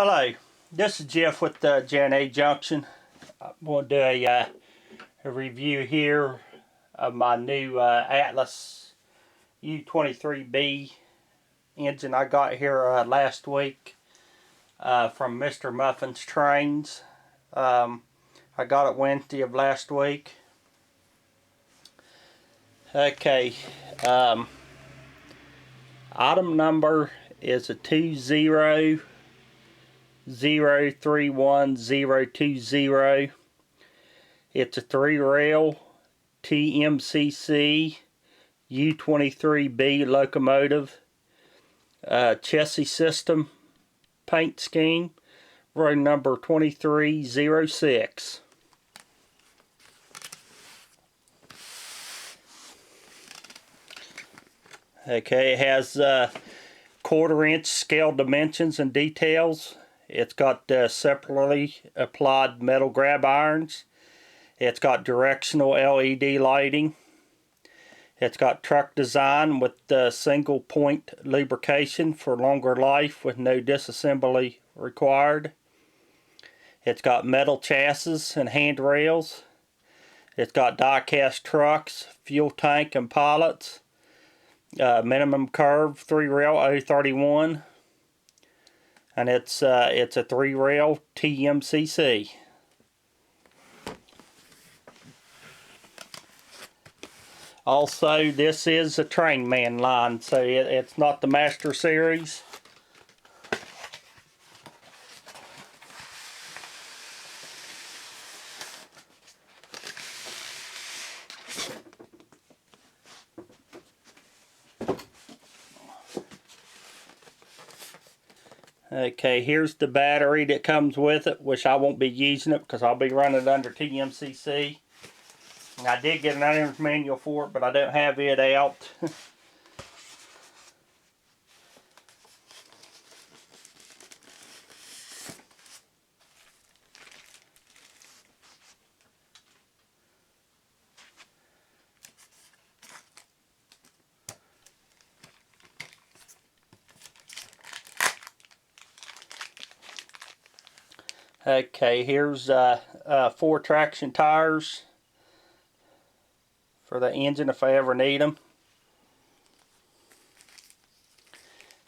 Hello, this is Jeff with J&A Junction. I'm going to do a review here of my new Atlas U23B engine I got here last week from Mr. Muffin's Trains. I got it Wednesday of last week. Okay, item number is a 2003120. It's a 3-rail TMCC U23B locomotive, Chessie system, paint scheme, row number 2306. Okay, it has 1/4-inch scale dimensions and details. It's got separately applied metal grab irons. It's got directional LED lighting. It's got truck design with single point lubrication for longer life with no disassembly required. It's got metal chassis and handrails. It's got die-cast trucks, fuel tank and pilots. Minimum curve 3-rail 031. And it's a 3-rail TMCC. Also, this is a Trainman line, so it's not the Master Series. Okay, here's the battery that comes with it, which I won't be using it because I'll be running it under TMCC. And I did get an owner's manual for it, but I don't have it out. Okay, here's 4 traction tires for the engine if I ever need them.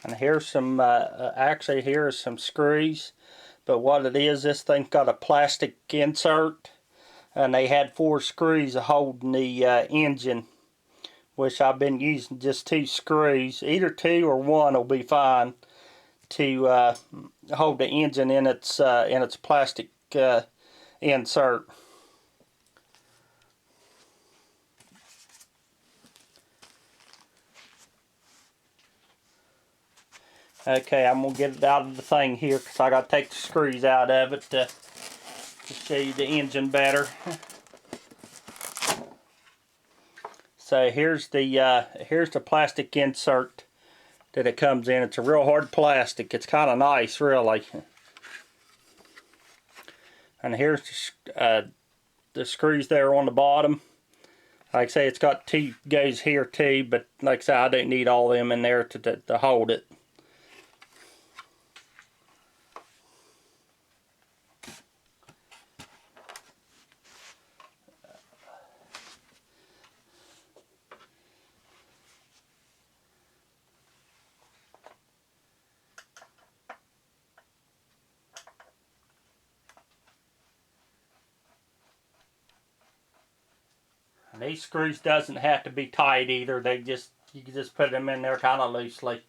And here's some, actually here's some screws. But what it is, this thing got a plastic insert. And they had 4 screws holding the engine. Which I've been using just 2 screws. Either 2 or 1 will be fine. To hold the engine in its plastic insert. Okay, I'm gonna get it out of the thing here because I gotta take the screws out of it to show you the engine better. So here's the plastic insert that it comes in. It's a real hard plastic. It's kind of nice, really. And here's the screws there on the bottom. Like I say, it's got 2 goes here too, but like I say, I don't need all of them in there to hold it. And these screws doesn't have to be tight either. You can just put them in there kind of loosely.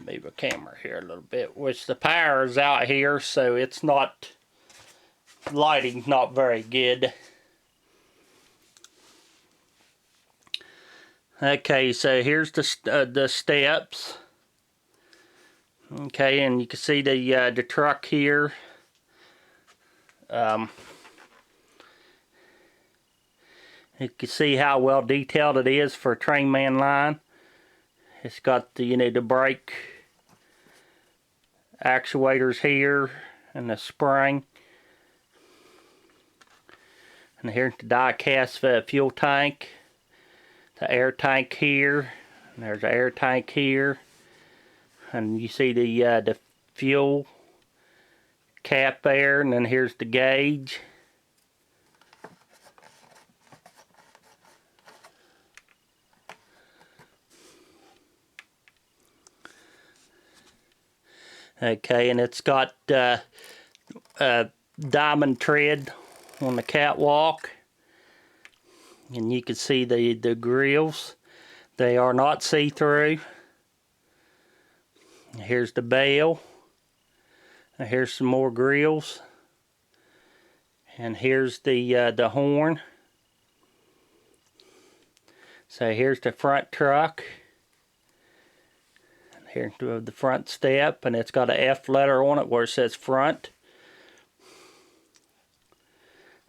Move the camera here a little bit, which the power is out here, so it's not, lighting's not very good. Okay, so here's the steps. Okay, and you can see the truck here. You can see how well detailed it is for a Trainman line. It's got the, the brake actuators here and the spring. And here's the die-cast fuel tank. The air tank here. And there's the air tank here. And you see the fuel cap there. And then here's the gauge. Okay, and it's got diamond tread on the catwalk, and you can see the grills. They are not see-through. Here's the bell, and here's some more grills, and here's the horn. So here's the front truck. Here's the front step, and it's got an F letter on it where it says front.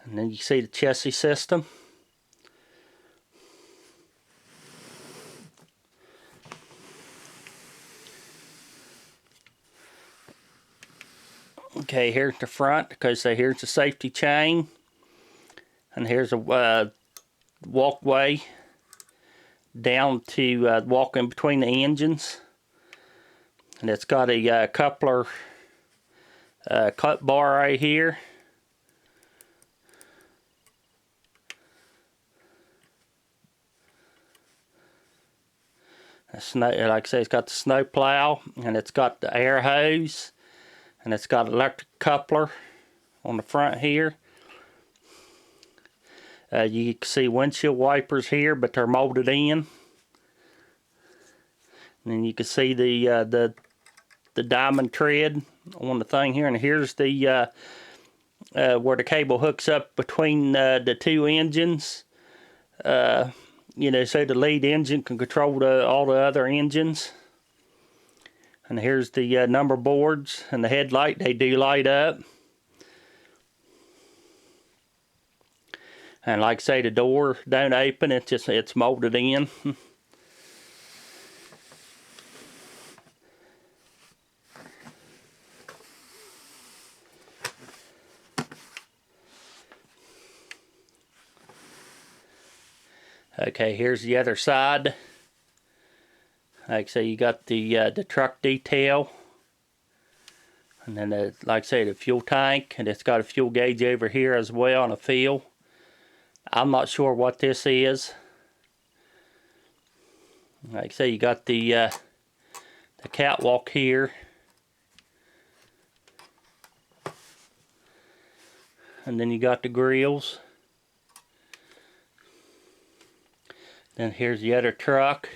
And then you see the Chessie system. Okay, here's the front, because here's the safety chain. And here's a walkway down to walk in between the engines. And it's got a coupler cut bar right here. Like I say, it's got the snow plow, and it's got the air hose, and it's got electric coupler on the front here. You can see windshield wipers here, but they're molded in. And then you can see the diamond tread on the thing here, and here's the where the cable hooks up between the two engines. So the lead engine can control all the other engines. And here's the number boards and the headlight. They do light up. And like I say, the door don't open. It's molded in. Okay, here's the other side. Like I say, you got the truck detail, and then like I say, the fuel tank, and it's got a fuel gauge over here as well, and a fill. I'm not sure what this is. Like I say, you got the catwalk here, and then you got the grills. Then here's the other truck.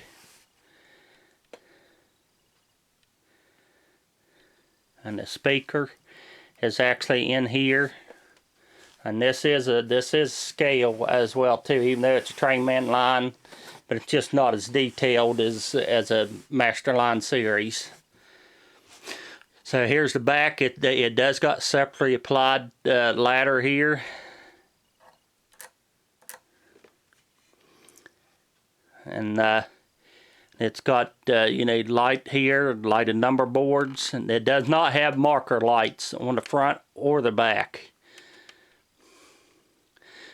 And the speaker is actually in here. And this is scale as well too, even though it's a Trainman line, but it's just not as detailed as a Master Line series. So here's the back. It does got separately applied ladder here. And it's got light here, lighted number boards, and it does not have marker lights on the front or the back.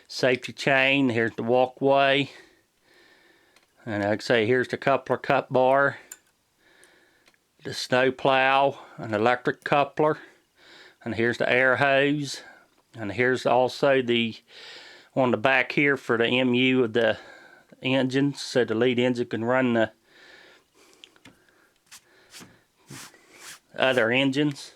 Safety chain, here's the walkway, and like I say, here's the coupler cut bar, the snow plow, an electric coupler, and here's the air hose, and here's also on the back here for the MU of the engine, so the lead engine can run the other engines.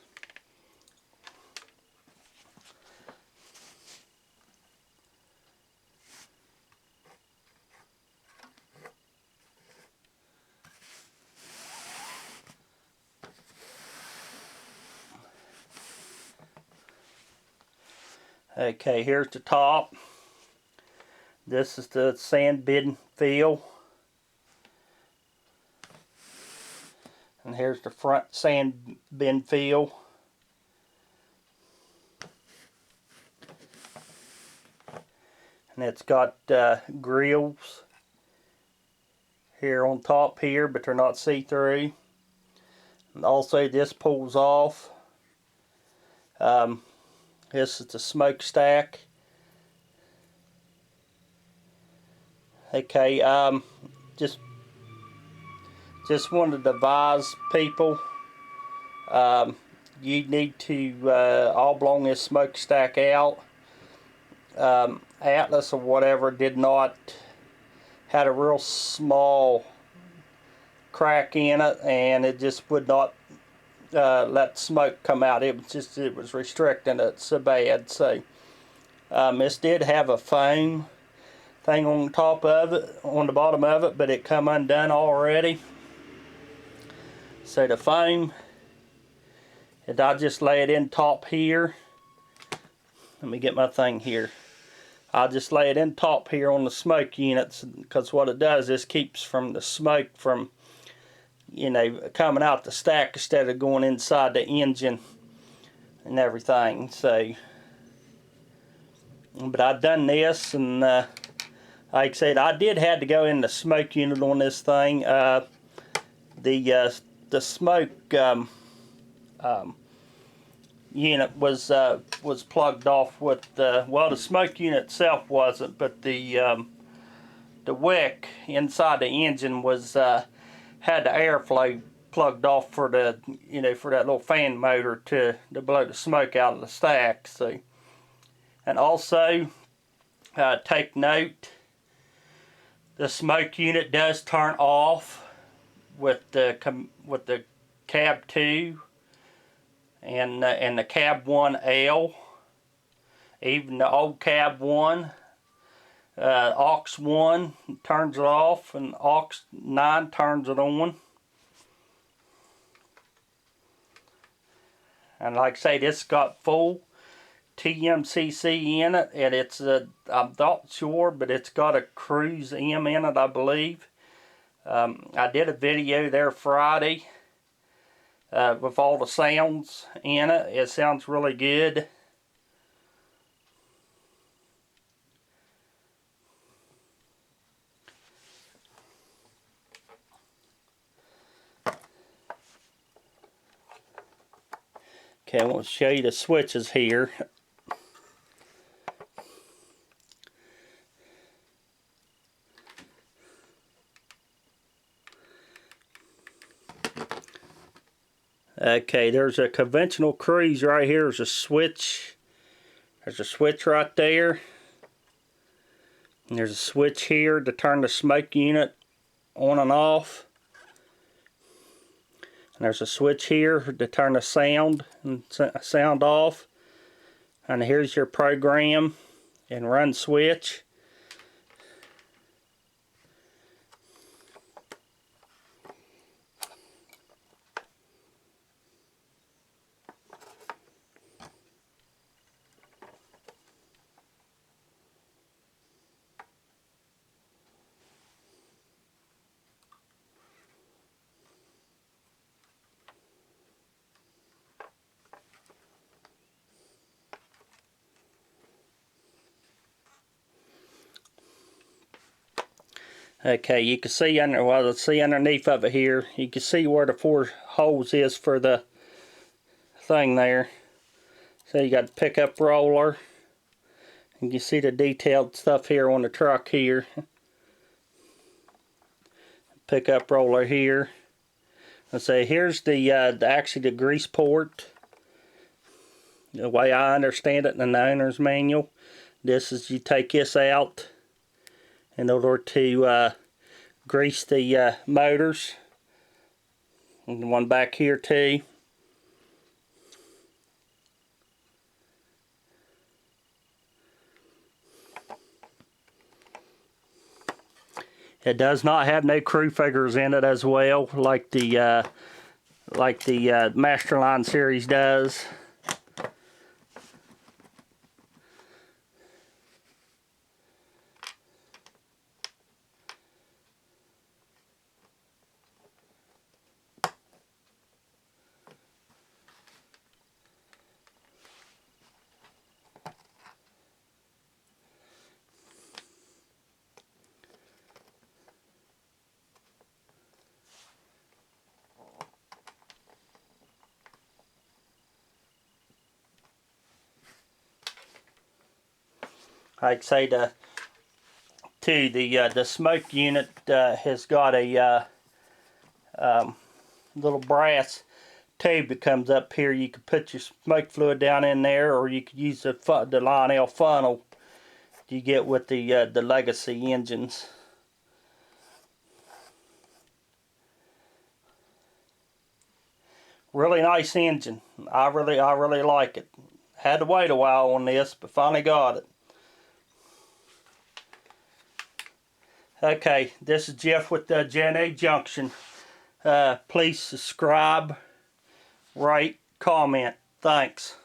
Okay, here's the top. This is the sand bin fill. And here's the front sand bin fill. And it's got grills here on top here, but they're not see-through. And also this pulls off. This is the smokestack. Okay, just wanted to advise people, you need to all blow this smokestack out. Atlas or whatever had a real small crack in it, and it just would not let smoke come out. It was restricting it so bad. So this did have a foam thing on top of it, on the bottom of it, but it come undone already. So the foam, and I just lay it in top here. Let me get my thing here. I'll just lay it in top here on the smoke units, because what it does is keeps from the smoke from, you know, coming out the stack instead of going inside the engine and everything. So, but I've done this, and like I said, I did have to go in the smoke unit on this thing. The smoke unit was plugged off with well, the smoke unit itself wasn't, but the wick inside the engine was had the airflow plugged off for the, you know, for that little fan motor to blow the smoke out of the stack. So, and also take note, the smoke unit does turn off with the cab 2 and the cab 1L, even the old cab 1. Aux 1 turns it off, and aux 9 turns it on. And like I say, this got full TMCC in it, and it's I'm not sure, but it's got a Cruise M in it, I believe. I did a video there Friday with all the sounds in it. It sounds really good. Okay, I want to show you the switches here. Okay, there's a conventional cruise right here. There's a switch. There's a switch right there. And there's a switch here to turn the smoke unit on and off. And there's a switch here to turn the sound off. And here's your program and run switch. Okay, you can see under, well, let's see underneath of it here. You can see where the 4 holes is for the thing there. So you got the pickup roller. You can see the detailed stuff here on the truck here. Pickup roller here. Let's say here's the actually the grease port. The way I understand it in the owner's manual, this is, you take this out in order to grease the motors. And the one back here too. It does not have no crew figures in it as well, like the Masterline series does. like I say, the smoke unit has got a little brass tube that comes up here. You could put your smoke fluid down in there, or you could use the Lionel funnel you get with the legacy engines. Really nice engine. I really like it. Had to wait a while on this, but finally got it. Okay, this is Jeff with Gen A Junction. Please subscribe, rate, comment. Thanks.